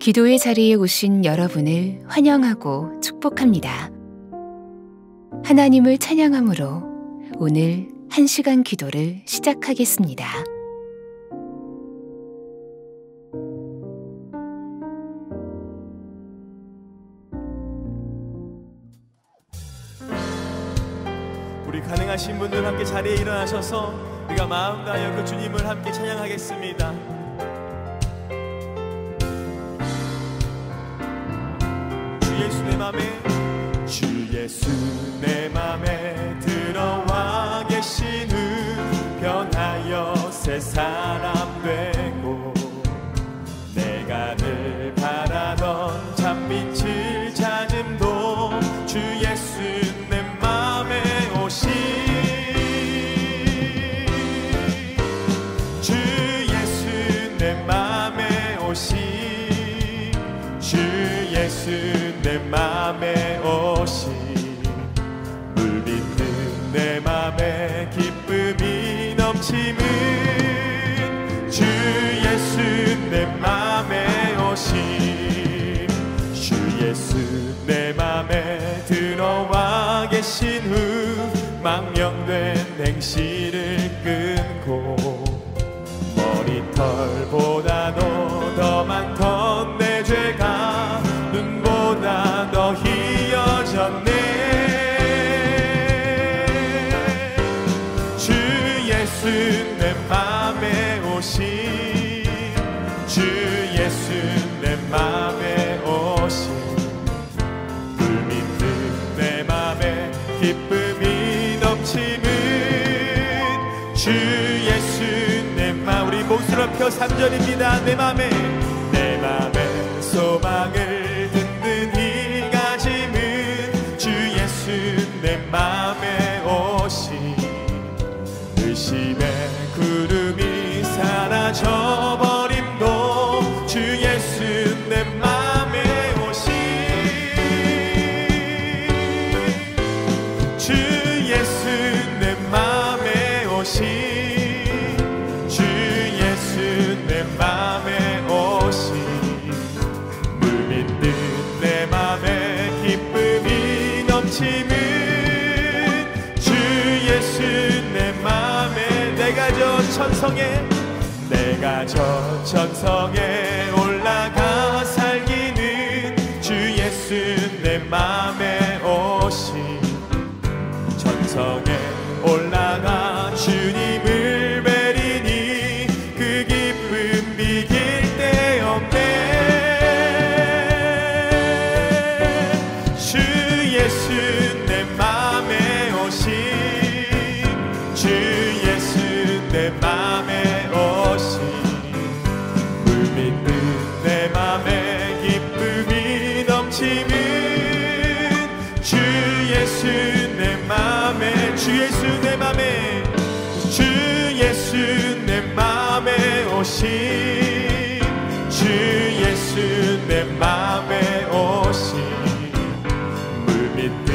기도의 자리에 오신 여러분을 환영하고 축복합니다. 하나님을 찬양함으로 오늘 1시간 기도를 시작하겠습니다. 우리 가능하신 분들 함께 자리에 일어나셔서 우리가 마음 다하여 그 주님을 함께 찬양하겠습니다. 주 예수 내 맘에, 주 예수 내 맘에 들어와 계신 후 변하여 새 사람 되고 내가 늘 바라던 참빛을 찾음도 주 예수 내 맘에 오신 주 예수 내 맘에 오신 주 예수 내 맘에 오신 물 빚는 내 맘에 기쁨이 넘치는 주 예수 내 맘에 오신 주 예수 내 맘에 들어와 계신 후 망령된 행실을 끊고 머리털보다도 더 많던 내 죄가 눈보다 더 희어졌네. 주 예수 내 맘에 오신 주 예수 내 맘에 오신 물 믿는 내 맘에 기쁨이 넘치는 주 예수 내 맘. 우리 목소리를 펴 3절입니다. 내 맘에 소망을 든든히 가지는 주 예수 내 맘에 오신 의심의 구름이 사라져버림도 주 예수 내 맘에 오신 주 예수 내 맘에 오신 주 예수 내 맘에 오신 물 믿는 내 맘에 기쁨이 넘치는 주 예수 내 맘에 내가 저 천성에 올라가 살기는 주 예수 내 맘에 오신 천성에 올라가 주님을 뵈리니 그 기쁨 비길 데 없네. 주 예수 내 맘에 오신 주 예수 내 맘에 오신 물 믿는 내 맘에 기쁨이 넘치는 주 예수 내 맘에 주 예수 내 맘에 주 예수 내 맘에 오신 주 예수 내 맘에 오신 물 믿는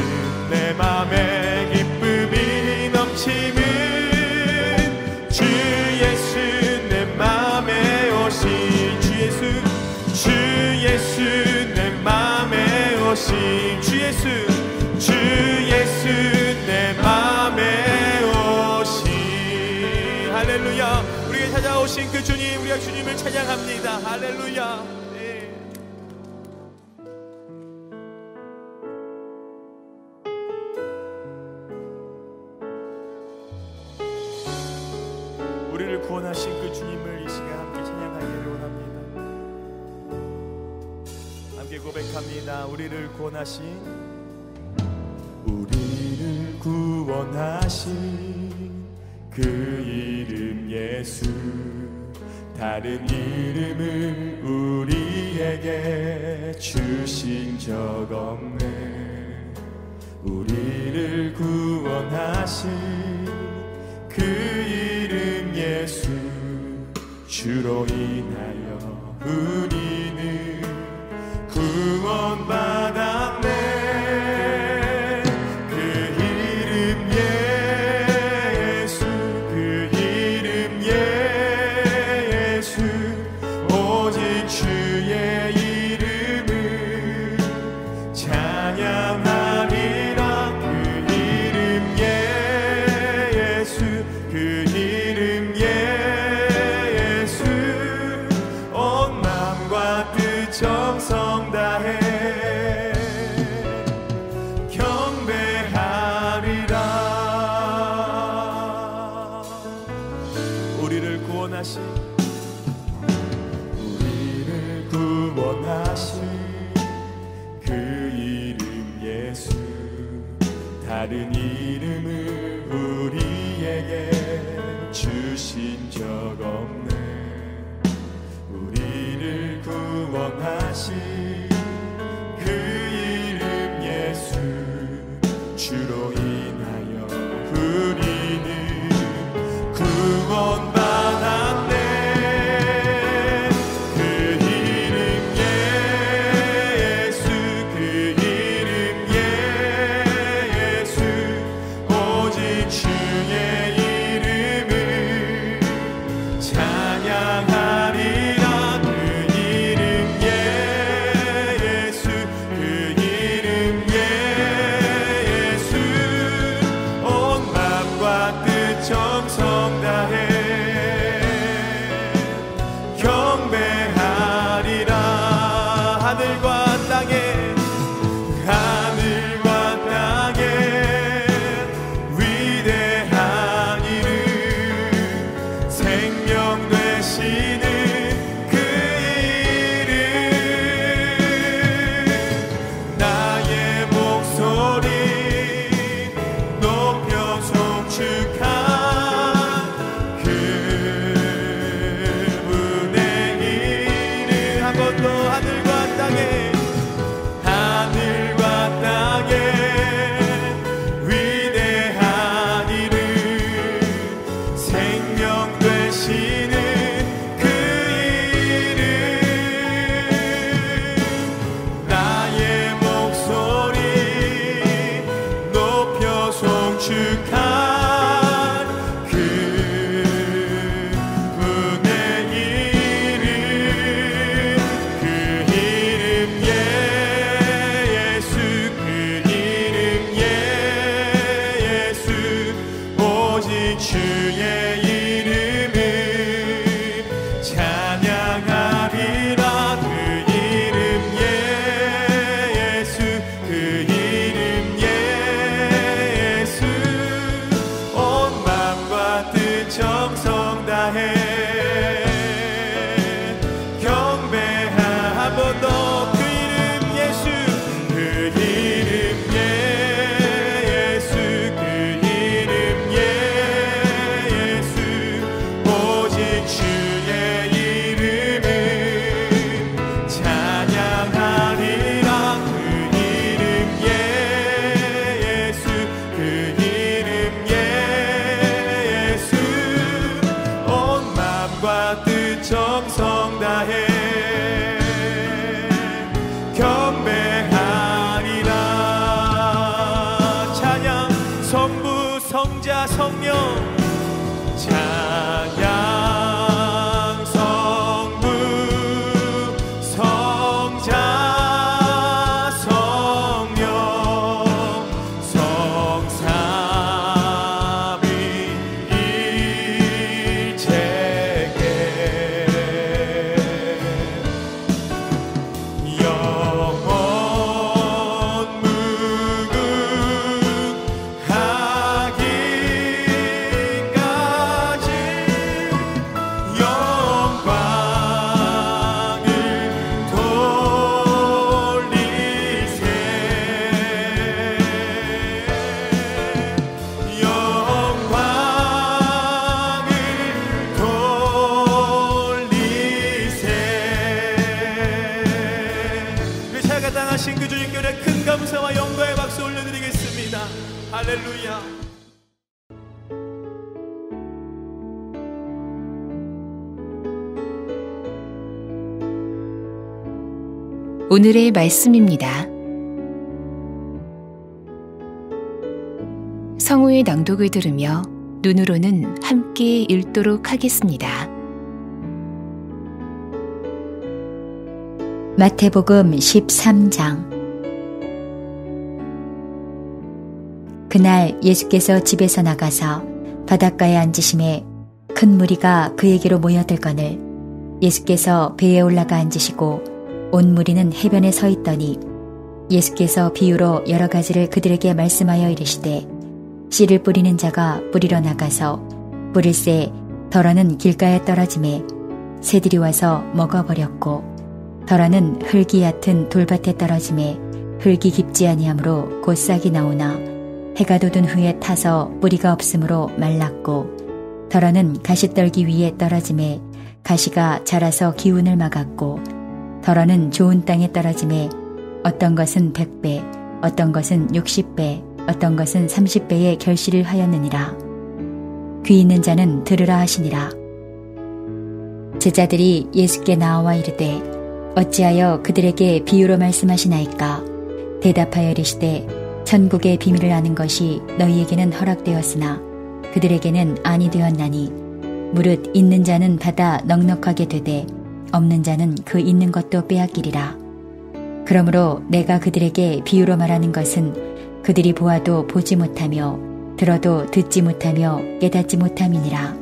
내 맘에 기쁨이 넘치는 주 예수 내 맘에 오신 주 예수 내 맘에 오신 주 예수 내 맘에 오신 할렐루야. 우리에게 찾아오신 그 주님, 우리가 주님을 찬양합니다. 할렐루야. 네. 우리를 구원하신 그 주님을 이 시간 함께 찬양하기를 원합니다. 함께 고백합니다. 우리를 구원하신 그 이름 예수, 다른 이름을 우리에게 주신 적 없네. 우리를 구원하신 그 이름 예수, 주로 인하여 우리는 구원받았네. 오직 주의 이름 다른 이름을 우리에게 주신 적 없네. 우리를 구원하신 그 이름 예수, 주로 인하여 우리는 구원받았네. 그 이름 예수, 그 이름 예수, 오직 주의 이름을 찬양하리라. 그 이름 예수, 그 이름 예수, 온 마음과 뜻 정성 다해 경배하리라. 하늘과 땅에, 하늘과 땅에 위대한 이름, 생명 되시는 그 이름, 나의 목소리 높여 송축한 그분의 이름. 한 번 더 하늘과 땅에, 하늘과 땅에 위대한 이름, 생명 되시는 그 이름, 나의 목소리 높여 송축한 그분의 이름. 그 이름 예수, 그 이름 예수, 오직 주의 이름을 찬양하리라. 그 이름 예수, 그 이름 예수, 온 마음과 뜻 정성 다해 경배하. 한 번 더 그 이름 예수, 그 이름 예수, 그 이름 예수, 오직 주의 이름을 찬양하리라. 그 이름 예수, 그 이름 예수, 온 마음과 뜻 정성 다해 경배하리라. 찬양 성부 성자 성령, 찬양 성부 성자 성령, 성삼위 일체계 영원 무궁하기까지 영광을 돌리세. 영광을 돌리세. 우리 살아가 당하신 그 주님께 큰 감사와 영광의 박수 올려드리겠습니다. 할렐루야. 오늘의 말씀입니다. 성우의 낭독을 들으며 눈으로는 함께 읽도록 하겠습니다. 마태복음 13장. 그날 예수께서 집에서 나가서 바닷가에 앉으심에 큰 무리가 그에게로 모여들거늘 예수께서 배에 올라가 앉으시고 온 무리는 해변에 서 있더니 예수께서 비유로 여러 가지를 그들에게 말씀하여 이르시되 씨를 뿌리는 자가 뿌리러 나가서 뿌릴새 덜어는 길가에 떨어짐에 새들이 와서 먹어버렸고 덜어는 흙이 얕은 돌밭에 떨어짐에 흙이 깊지 아니하므로 곧 싹이 나오나 해가 돋은 후에 타서 뿌리가 없으므로 말랐고 덜어는 가시떨기 위에 떨어짐에 가시가 자라서 기운을 막았고 덜어는 좋은 땅에 떨어짐에 어떤 것은 100배, 어떤 것은 60배, 어떤 것은 30배의 결실을 하였느니라. 귀 있는 자는 들으라 하시니라. 제자들이 예수께 나와 이르되 어찌하여 그들에게 비유로 말씀하시나이까? 대답하여 이르시되 천국의 비밀을 아는 것이 너희에게는 허락되었으나 그들에게는 아니 되었나니 무릇 있는 자는 받아 넉넉하게 되되 없는 자는 그 있는 것도 빼앗기리라. 그러므로 내가 그들에게 비유로 말하는 것은 그들이 보아도 보지 못하며 들어도 듣지 못하며 깨닫지 못함이니라.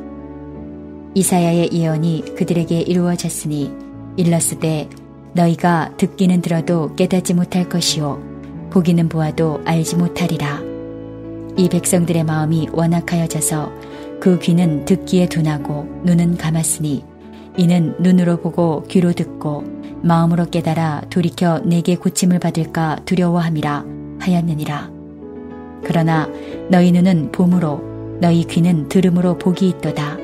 이사야의 예언이 그들에게 이루어졌으니 일렀으되 너희가 듣기는 들어도 깨닫지 못할 것이요 보기는 보아도 알지 못하리라. 이 백성들의 마음이 완악하여져서 그 귀는 듣기에 둔하고 눈은 감았으니 이는 눈으로 보고 귀로 듣고 마음으로 깨달아 돌이켜 내게 고침을 받을까 두려워함이라 하였느니라. 그러나 너희 눈은 봄으로 너희 귀는 들음으로 복이 있도다.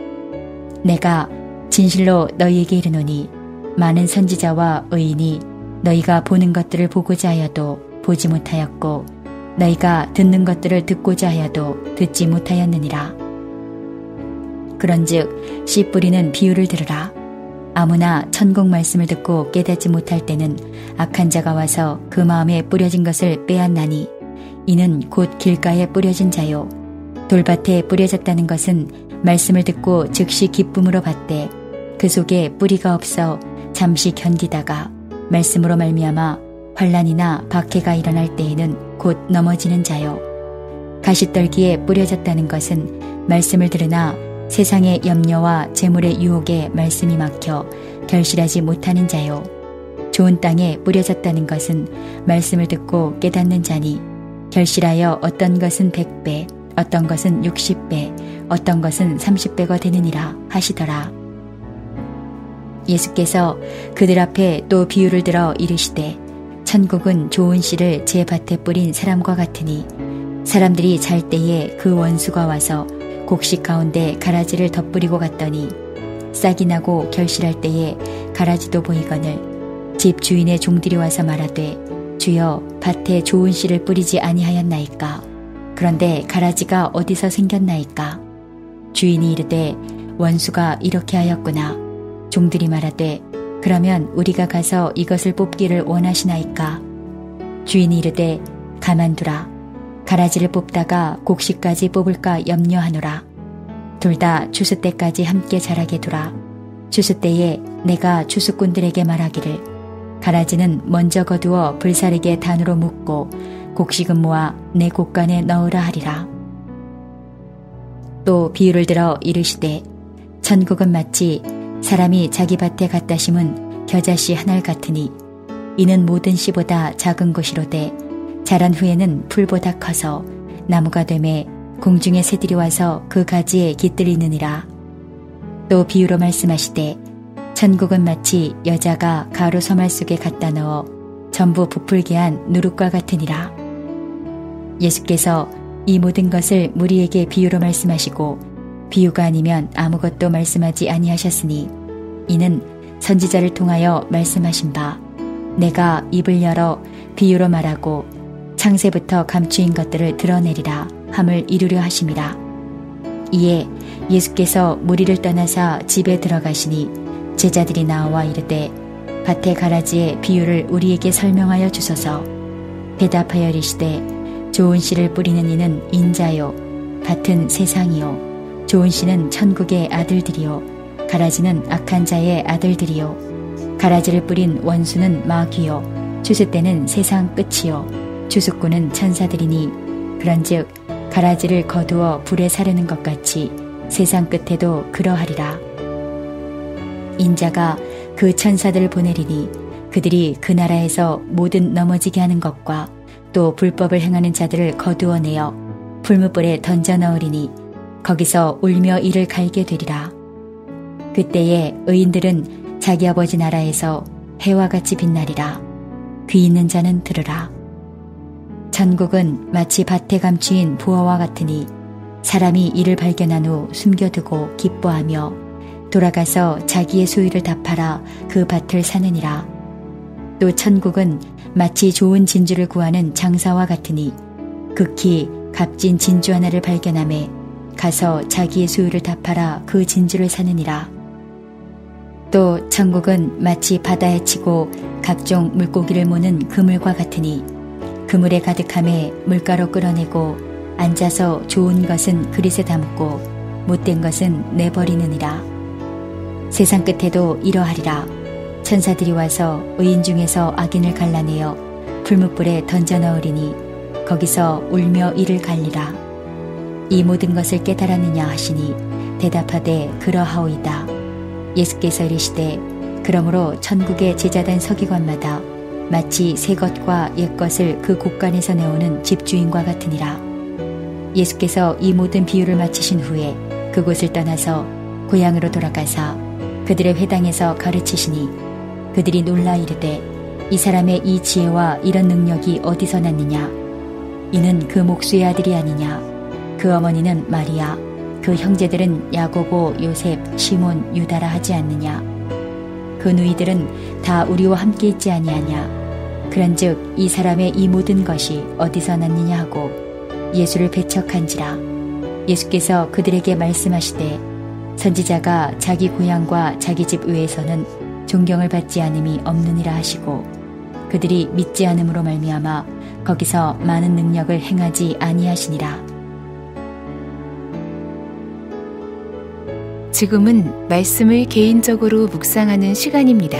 내가 진실로 너희에게 이르노니 많은 선지자와 의인이 너희가 보는 것들을 보고자 하여도 보지 못하였고 너희가 듣는 것들을 듣고자 하여도 듣지 못하였느니라. 그런즉 씨 뿌리는 비유를 들으라. 아무나 천국 말씀을 듣고 깨닫지 못할 때는 악한 자가 와서 그 마음에 뿌려진 것을 빼앗나니 이는 곧 길가에 뿌려진 자요 돌밭에 뿌려졌다는 것은 말씀을 듣고 즉시 기쁨으로 받되 그 속에 뿌리가 없어 잠시 견디다가 말씀으로 말미암아 환난이나 박해가 일어날 때에는 곧 넘어지는 자요 가시떨기에 뿌려졌다는 것은 말씀을 들으나 세상의 염려와 재물의 유혹에 말씀이 막혀 결실하지 못하는 자요 좋은 땅에 뿌려졌다는 것은 말씀을 듣고 깨닫는 자니 결실하여 어떤 것은 100배, 어떤 것은 60배, 어떤 것은 30배가 되느니라 하시더라. 예수께서 그들 앞에 또 비유를 들어 이르시되 천국은 좋은 씨를 제 밭에 뿌린 사람과 같으니 사람들이 잘 때에 그 원수가 와서 곡식 가운데 가라지를 덧뿌리고 갔더니 싹이 나고 결실할 때에 가라지도 보이거늘 집 주인의 종들이 와서 말하되 주여 밭에 좋은 씨를 뿌리지 아니하였나이까? 그런데 가라지가 어디서 생겼나이까? 주인이 이르되 원수가 이렇게 하였구나. 종들이 말하되 그러면 우리가 가서 이것을 뽑기를 원하시나이까? 주인이 이르되 가만두라. 가라지를 뽑다가 곡식까지 뽑을까 염려하노라. 둘 다 추수 때까지 함께 자라게 두라. 추수 때에 내가 추수꾼들에게 말하기를 가라지는 먼저 거두어 불사르게 단으로 묶고 곡식은 모아 내 곡간에 넣으라 하리라. 또 비유를 들어 이르시되 천국은 마치 사람이 자기 밭에 갖다 심은 겨자씨 한 알 같으니 이는 모든 씨보다 작은 것이로되 자란 후에는 풀보다 커서 나무가 되매 공중의 새들이 와서 그 가지에 깃들이느니라. 또 비유로 말씀하시되 천국은 마치 여자가 가루 서말 속에 갖다 넣어 전부 부풀게 한 누룩과 같으니라. 예수께서 이 모든 것을 무리에게 비유로 말씀하시고 비유가 아니면 아무것도 말씀하지 아니하셨으니 이는 선지자를 통하여 말씀하신 바 내가 입을 열어 비유로 말하고 창세부터 감추인 것들을 드러내리라 함을 이루려 하심이라. 이에 예수께서 무리를 떠나사 집에 들어가시니 제자들이 나와 이르되 밭의 가라지의 비유를 우리에게 설명하여 주소서. 대답하여 이르시되 좋은 씨를 뿌리는 이는 인자요 밭은 세상이요 좋은 씨는 천국의 아들들이요 가라지는 악한 자의 아들들이요 가라지를 뿌린 원수는 마귀요 추수 때는 세상 끝이요 추수꾼은 천사들이니 그런즉 가라지를 거두어 불에 사르는 것 같이 세상 끝에도 그러하리라. 인자가 그 천사들을 보내리니 그들이 그 나라에서 모든 넘어지게 하는 것과 또 불법을 행하는 자들을 거두어내어 풀무불에 던져 넣으리니 거기서 울며 이를 갈게 되리라. 그때에 의인들은 자기 아버지 나라에서 해와 같이 빛나리라. 귀 있는 자는 들으라. 천국은 마치 밭에 감추인 부어와 같으니 사람이 이를 발견한 후 숨겨두고 기뻐하며 돌아가서 자기의 소유를 다 팔아 그 밭을 사느니라. 또 천국은 마치 좋은 진주를 구하는 장사와 같으니 극히 값진 진주 하나를 발견하매 가서 자기의 소유를 다 팔아 그 진주를 사느니라. 또 천국은 마치 바다에 치고 각종 물고기를 모는 그물과 같으니 그물에 가득함에 물가로 끌어내고 앉아서 좋은 것은 그릇에 담고 못된 것은 내버리느니라. 세상 끝에도 이러하리라. 천사들이 와서 의인 중에서 악인을 갈라내어 풀무불에 던져 넣으리니 거기서 울며 이를 갈리라. 이 모든 것을 깨달았느냐 하시니 대답하되 그러하오이다. 예수께서 이르시되 그러므로 천국의 제자된 서기관마다 마치 새 것과 옛 것을 그 곳간에서 내오는 집주인과 같으니라. 예수께서 이 모든 비유를 마치신 후에 그곳을 떠나서 고향으로 돌아가사 그들의 회당에서 가르치시니 그들이 놀라 이르되 이 사람의 이 지혜와 이런 능력이 어디서 났느냐? 이는 그 목수의 아들이 아니냐? 그 어머니는 마리아, 그 형제들은 야고보, 요셉, 시몬, 유다라 하지 않느냐? 그 누이들은 다 우리와 함께 있지 아니하냐? 그런즉 이 사람의 이 모든 것이 어디서 났느냐 하고 예수를 배척한지라. 예수께서 그들에게 말씀하시되 선지자가 자기 고향과 자기 집 외에서는 존경을 받지 않음이 없느니라 하시고 그들이 믿지 않음으로 말미암아 거기서 많은 능력을 행하지 아니하시니라. 지금은 말씀을 개인적으로 묵상하는 시간입니다.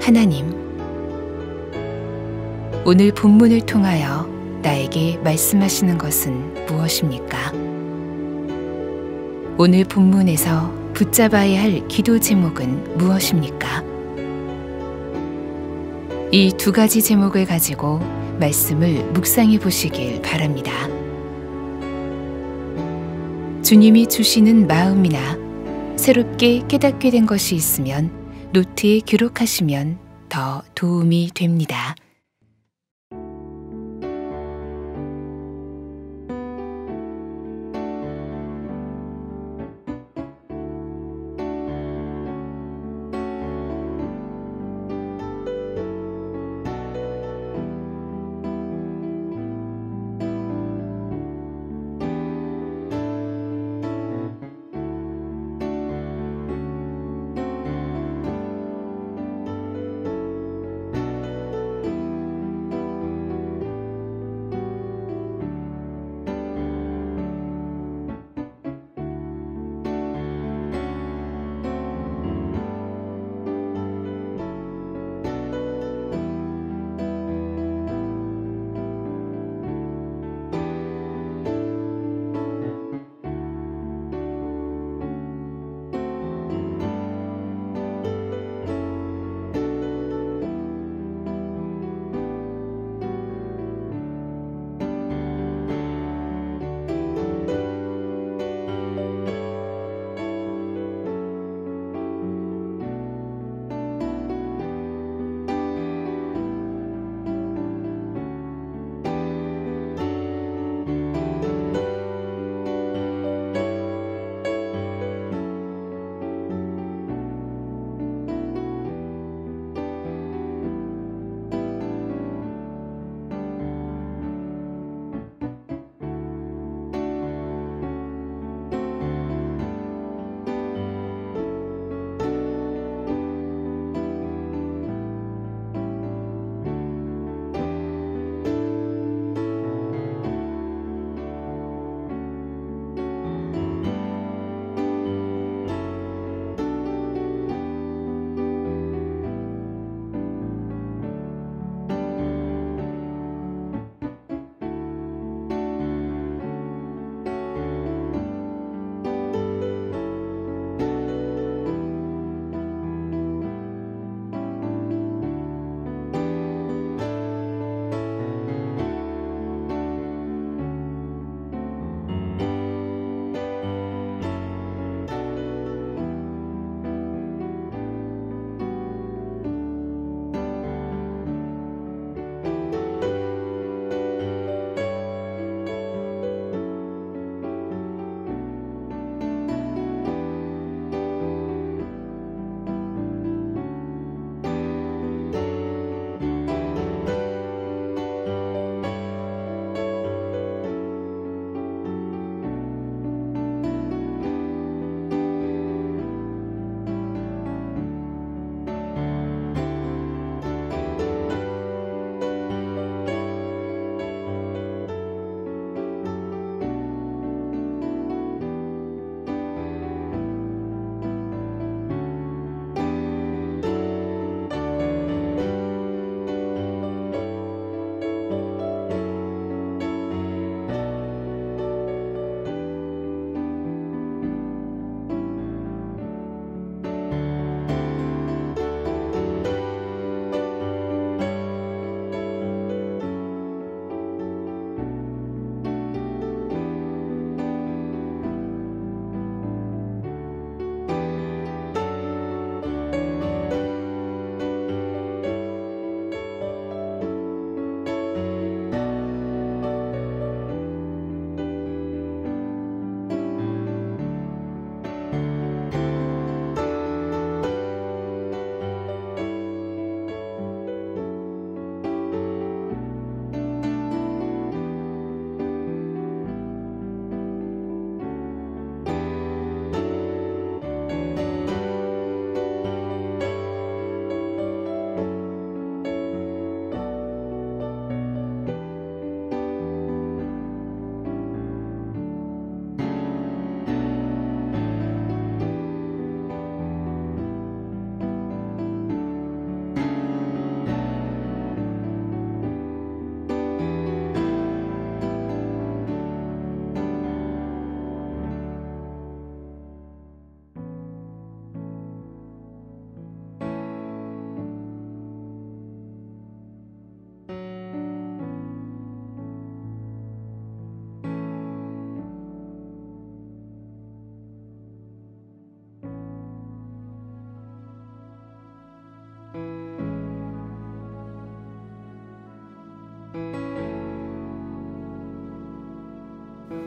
하나님, 오늘 본문을 통하여 나에게 말씀하시는 것은 무엇입니까? 오늘 본문에서 붙잡아야 할 기도 제목은 무엇입니까? 이 두 가지 제목을 가지고 말씀을 묵상해 보시길 바랍니다. 주님이 주시는 마음이나 새롭게 깨닫게 된 것이 있으면 노트에 기록하시면 더 도움이 됩니다.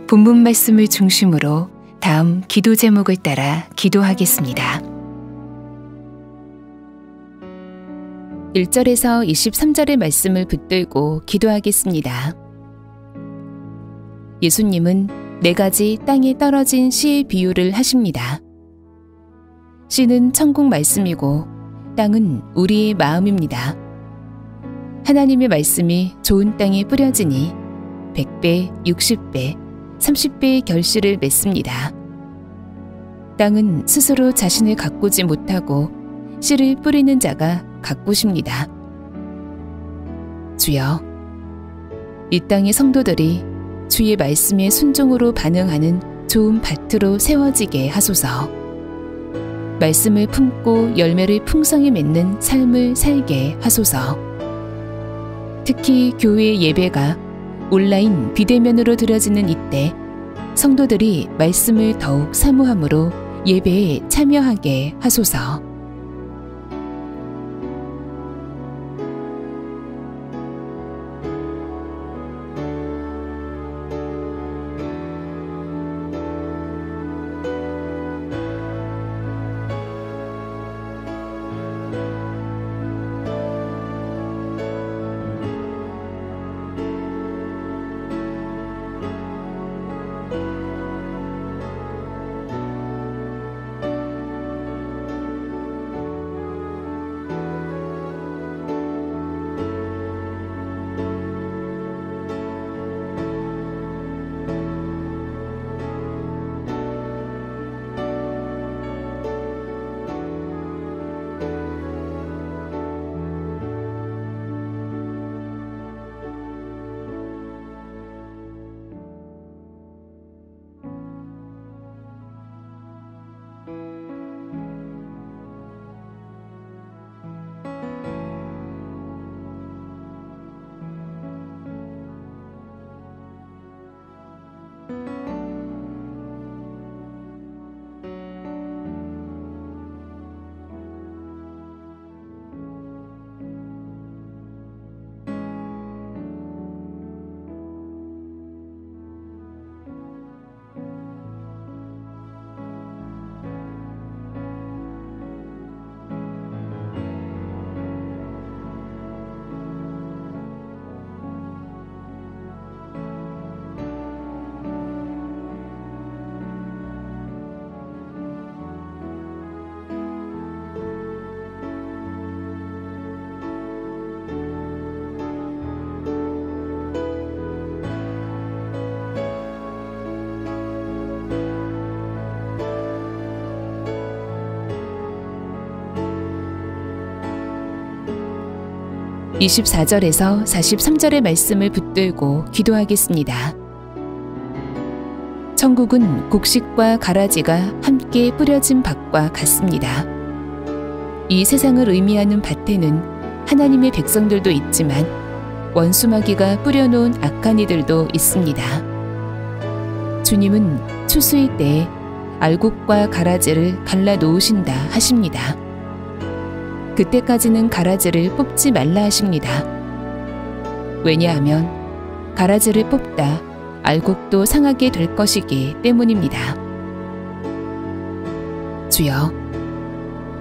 본문 말씀을 중심으로 다음 기도 제목을 따라 기도하겠습니다. 1절에서 23절의 말씀을 붙들고 기도하겠습니다. 예수님은 4가지 땅에 떨어진 씨의 비유를 하십니다. 씨는 천국 말씀이고 땅은 우리의 마음입니다. 하나님의 말씀이 좋은 땅에 뿌려지니 100배, 60배, 30배의 결실을 맺습니다. 땅은 스스로 자신을 가꾸지 못하고 씨를 뿌리는 자가 가꾸십니다. 주여, 이 땅의 성도들이 주의 말씀에 순종으로 반응하는 좋은 밭으로 세워지게 하소서. 말씀을 품고 열매를 풍성히 맺는 삶을 살게 하소서. 특히 교회 예배가 온라인 비대면으로 드려지는 이때 성도들이 말씀을 더욱 사모함으로 예배에 참여하게 하소서. (24절에서) (43절의) 말씀을 붙들고 기도하겠습니다. 천국은 곡식과 가라지가 함께 뿌려진 밭과 같습니다. 이 세상을 의미하는 밭에는 하나님의 백성들도 있지만 원수마귀가 뿌려놓은 악한 이들도 있습니다. 주님은 추수일 때에 알곡과 가라지를 갈라 놓으신다 하십니다. 그때까지는 가라지를 뽑지 말라 하십니다. 왜냐하면 가라지를 뽑다 알곡도 상하게 될 것이기 때문입니다. 주여,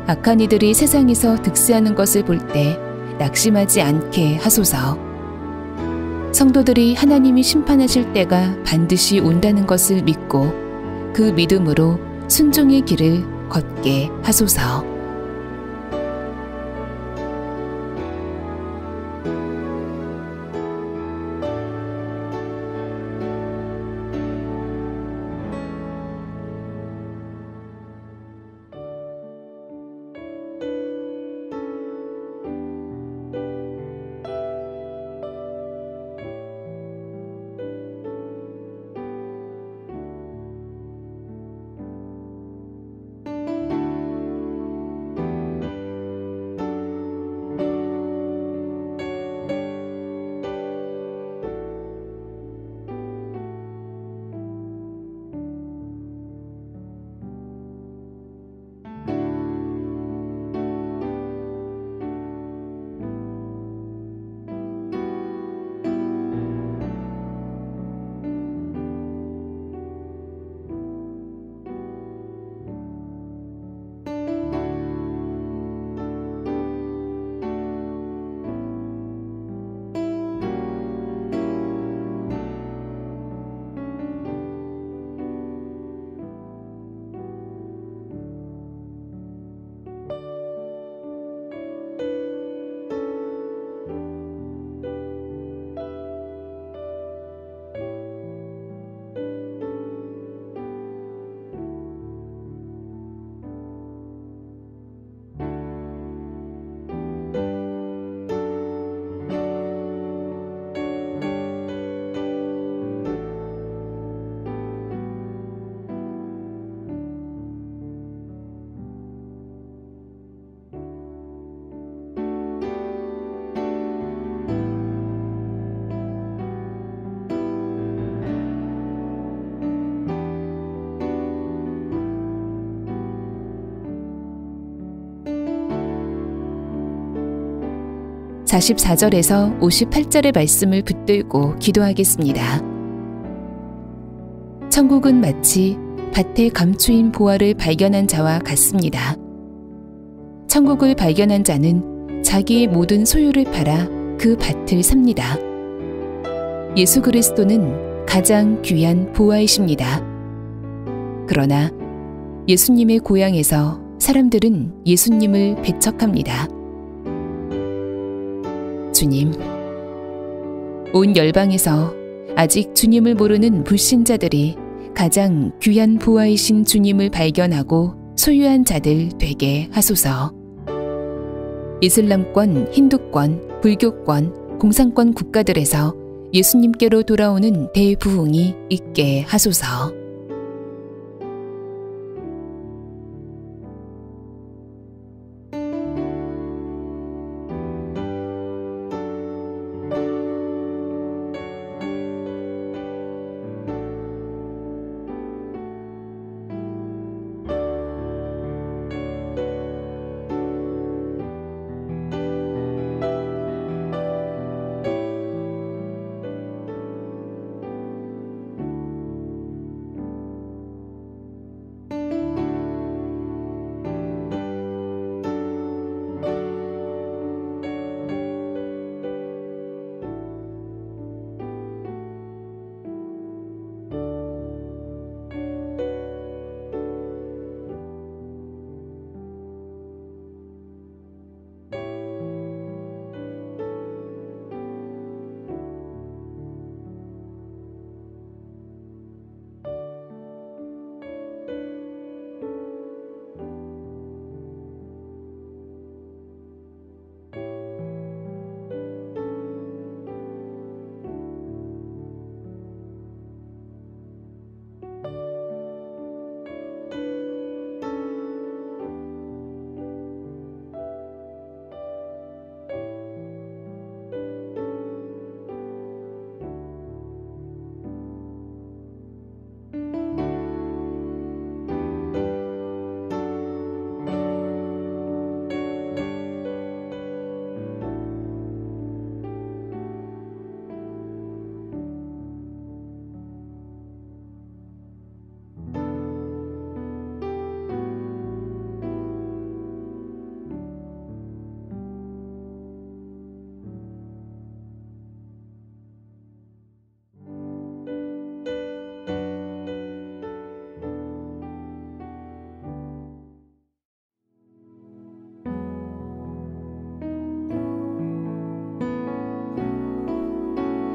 악한 이들이 세상에서 득세하는 것을 볼 때 낙심하지 않게 하소서. 성도들이 하나님이 심판하실 때가 반드시 온다는 것을 믿고 그 믿음으로 순종의 길을 걷게 하소서. 44절에서 58절의 말씀을 붙들고 기도하겠습니다. 천국은 마치 밭에 감추인 보화를 발견한 자와 같습니다. 천국을 발견한 자는 자기의 모든 소유를 팔아 그 밭을 삽니다. 예수 그리스도는 가장 귀한 보화이십니다. 그러나 예수님의 고향에서 사람들은 예수님을 배척합니다. 주님, 온 열방에서 아직 주님을 모르는 불신자들이 가장 귀한 보화이신 주님을 발견하고 소유한 자들 되게 하소서. 이슬람권, 힌두권, 불교권, 공산권 국가들에서 예수님께로 돌아오는 대부흥이 있게 하소서.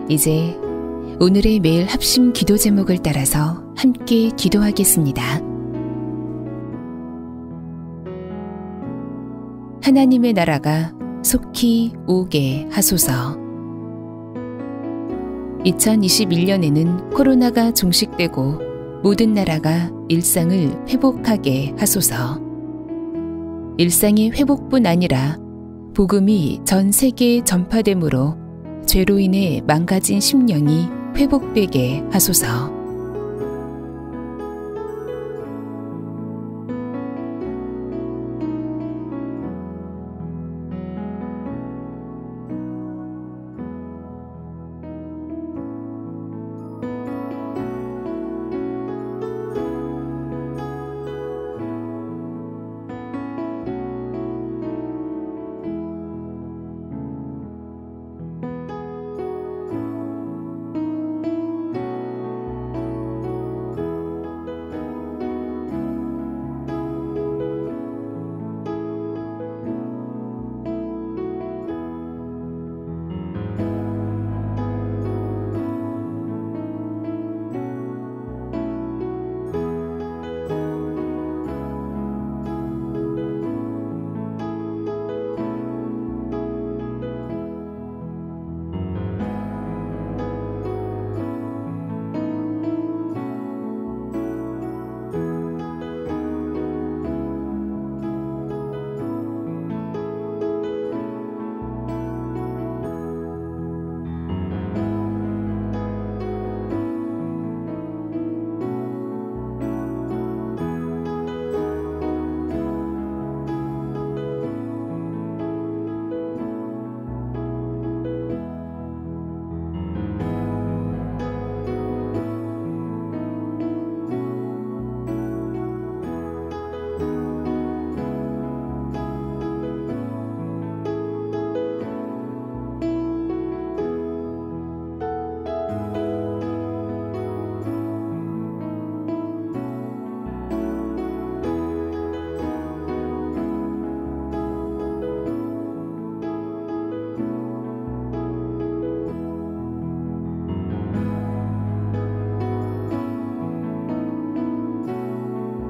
이제 오늘의 매일 합심 기도 제목을 따라서 함께 기도하겠습니다. 하나님의 나라가 속히 오게 하소서. 2021년에는 코로나가 종식되고 모든 나라가 일상을 회복하게 하소서. 일상의 회복뿐 아니라 복음이 전 세계에 전파됨으로 죄로 인해 망가진 심령이 회복되게 하소서.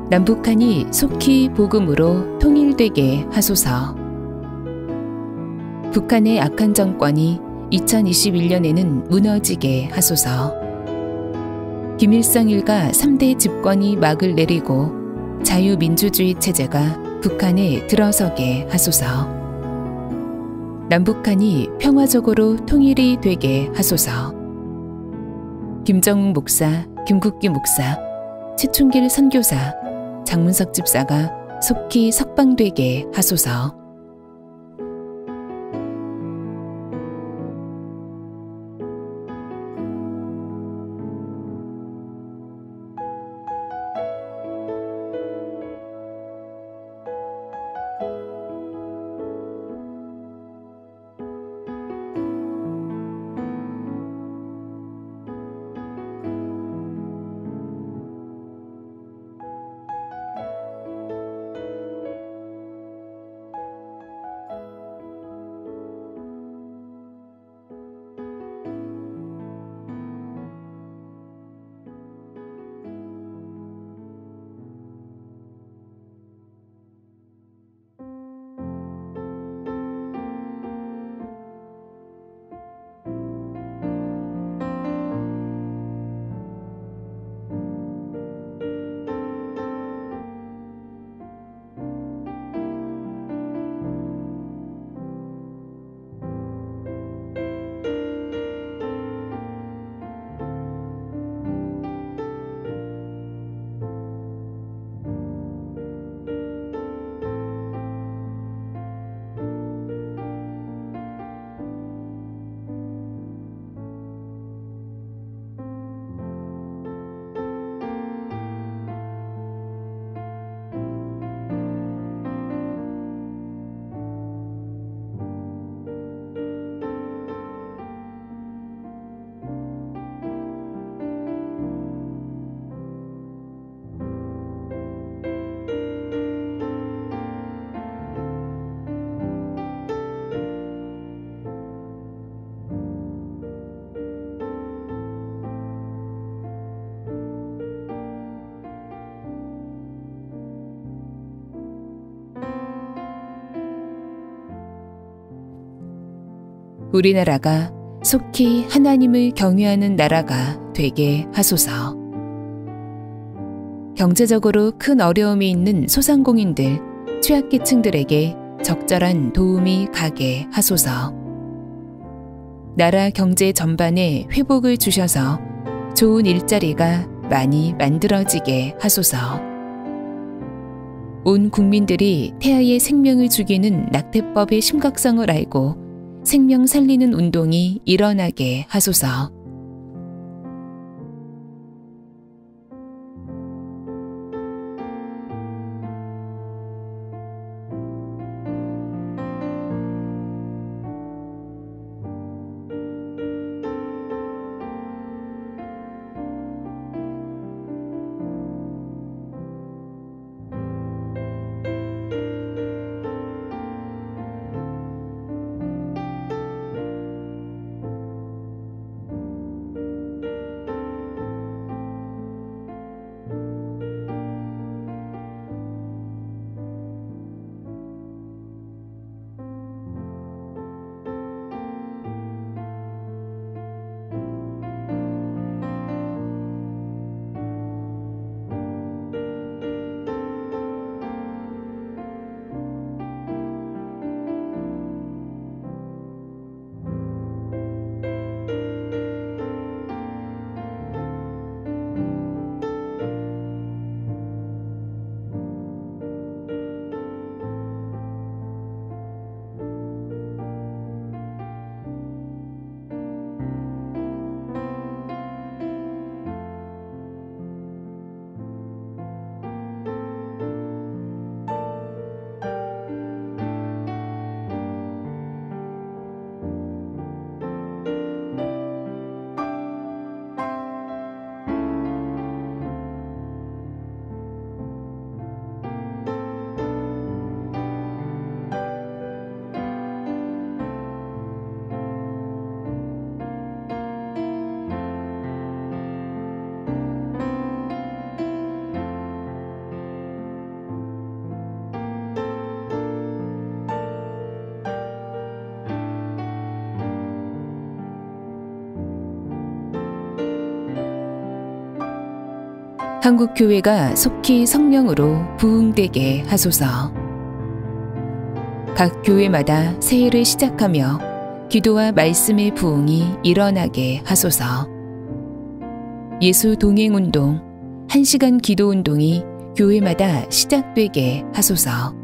남북한이 속히 복음으로 통일되게 하소서. 북한의 악한 정권이 2021년에는 무너지게 하소서. 김일성 일가 3대 집권이 막을 내리고 자유민주주의 체제가 북한에 들어서게 하소서. 남북한이 평화적으로 통일이 되게 하소서. 김정욱 목사, 김국기 목사, 최충길 선교사, 장문석 집사가 속히 석방되게 하소서. 우리나라가 속히 하나님을 경외하는 나라가 되게 하소서. 경제적으로 큰 어려움이 있는 소상공인들, 취약계층들에게 적절한 도움이 가게 하소서. 나라 경제 전반에 회복을 주셔서 좋은 일자리가 많이 만들어지게 하소서. 온 국민들이 태아의 생명을 죽이는 낙태법의 심각성을 알고 생명 살리는 운동이 일어나게 하소서. 한국교회가 속히 성령으로 부흥되게 하소서. 각 교회마다 새해를 시작하며 기도와 말씀의 부흥이 일어나게 하소서. 예수 동행운동, 1시간 기도운동이 교회마다 시작되게 하소서.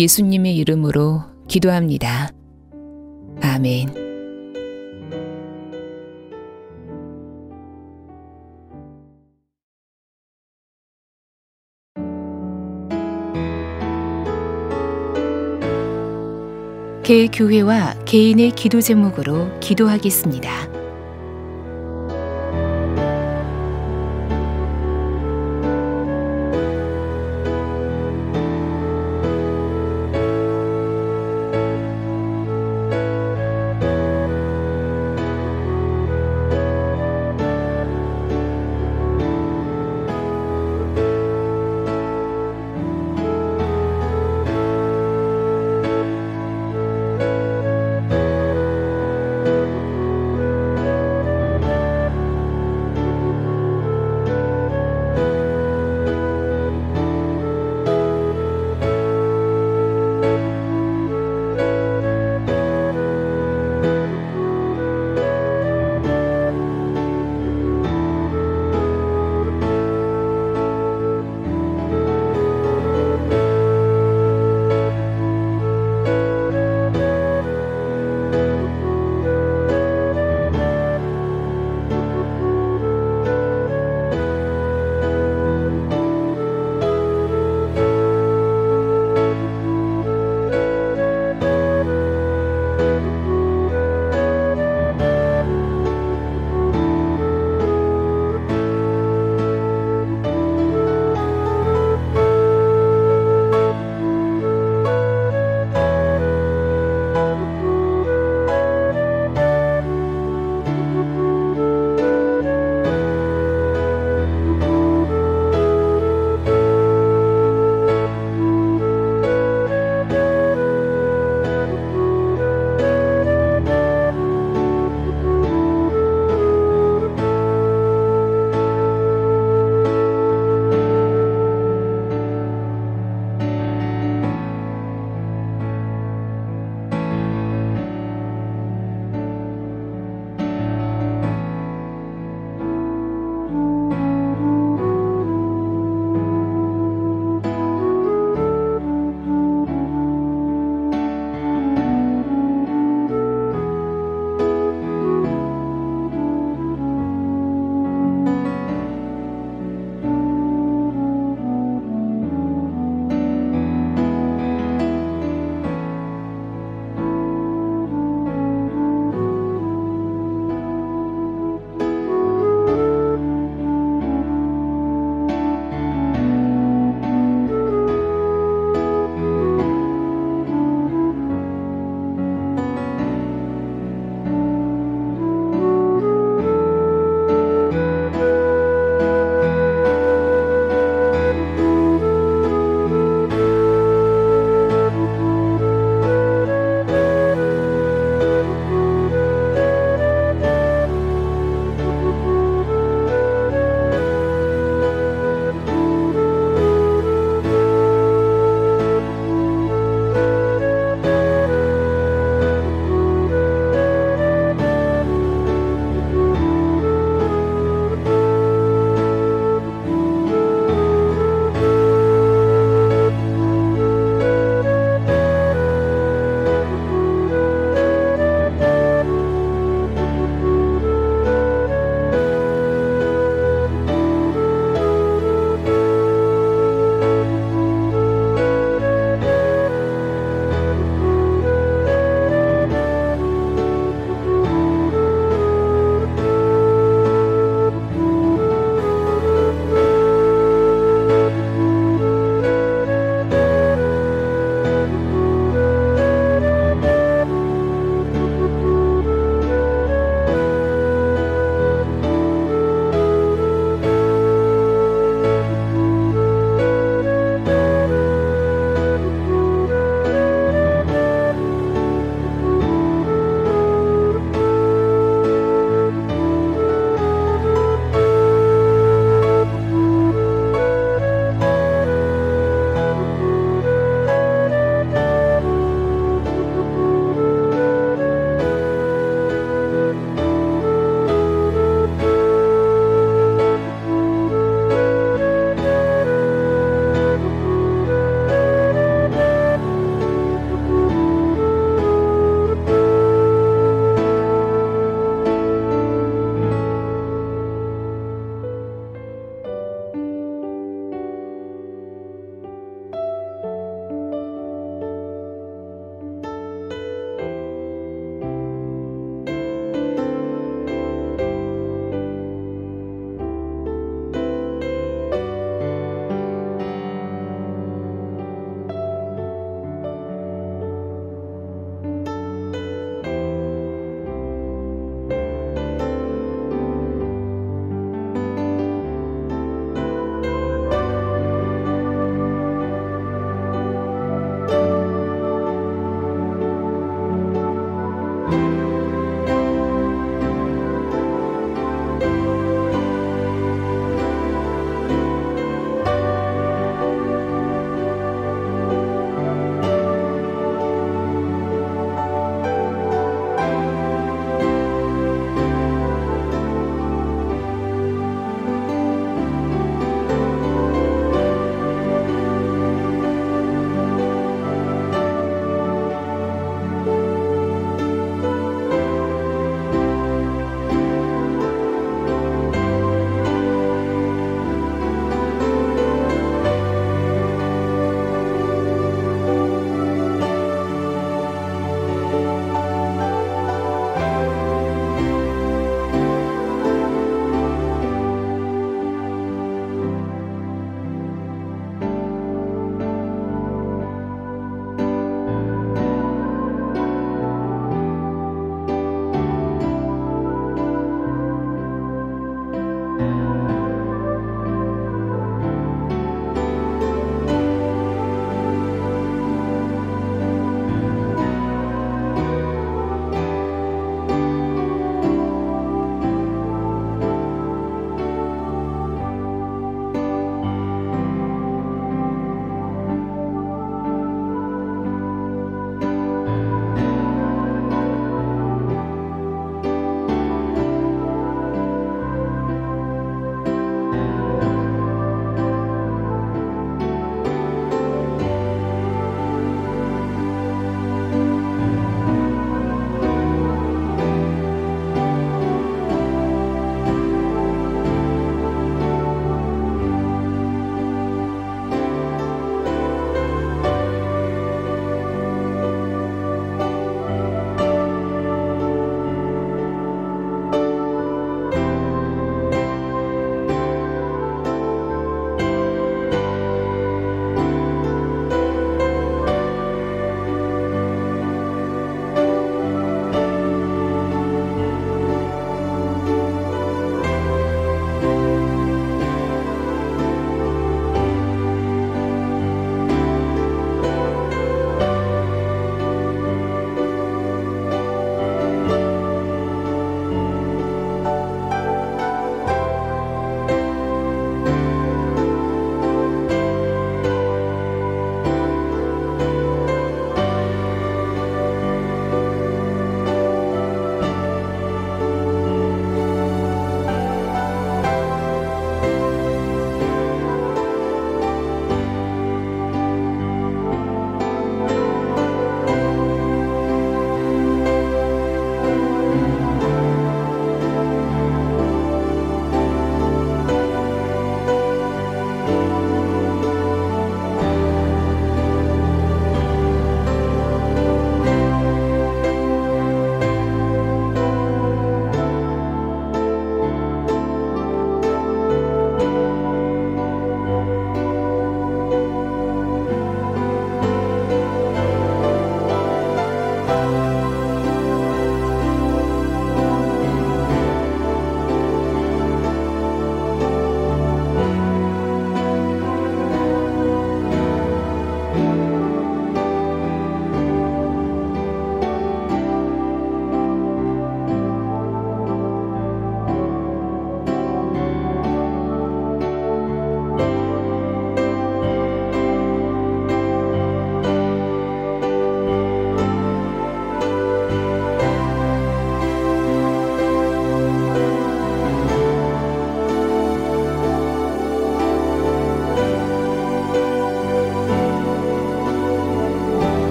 예수님의 이름으로 기도합니다. 아멘. 개교회와 개인의 기도 제목으로 기도하겠습니다.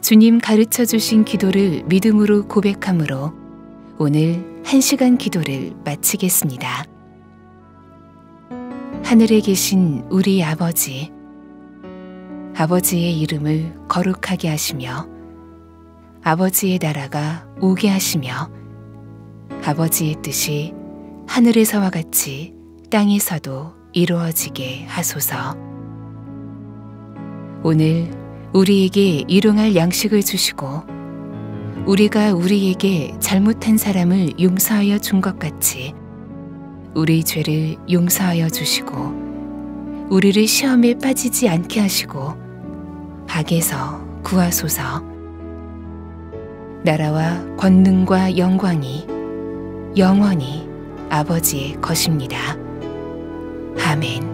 주님 가르쳐 주신 기도를 믿음으로 고백함으로 오늘 1시간 기도를 마치겠습니다. 하늘에 계신 우리 아버지, 아버지의 이름을 거룩하게 하시며 아버지의 나라가 오게 하시며 아버지의 뜻이 하늘에서와 같이 땅에서도 이루어지게 하소서. 오늘 우리에게 일용할 양식을 주시고 우리가 우리에게 잘못한 사람을 용서하여 준 것 같이 우리 죄를 용서하여 주시고 우리를 시험에 빠지지 않게 하시고 악에서 구하소서. 나라와 권능과 영광이 영원히 아버지의 것입니다. 아멘.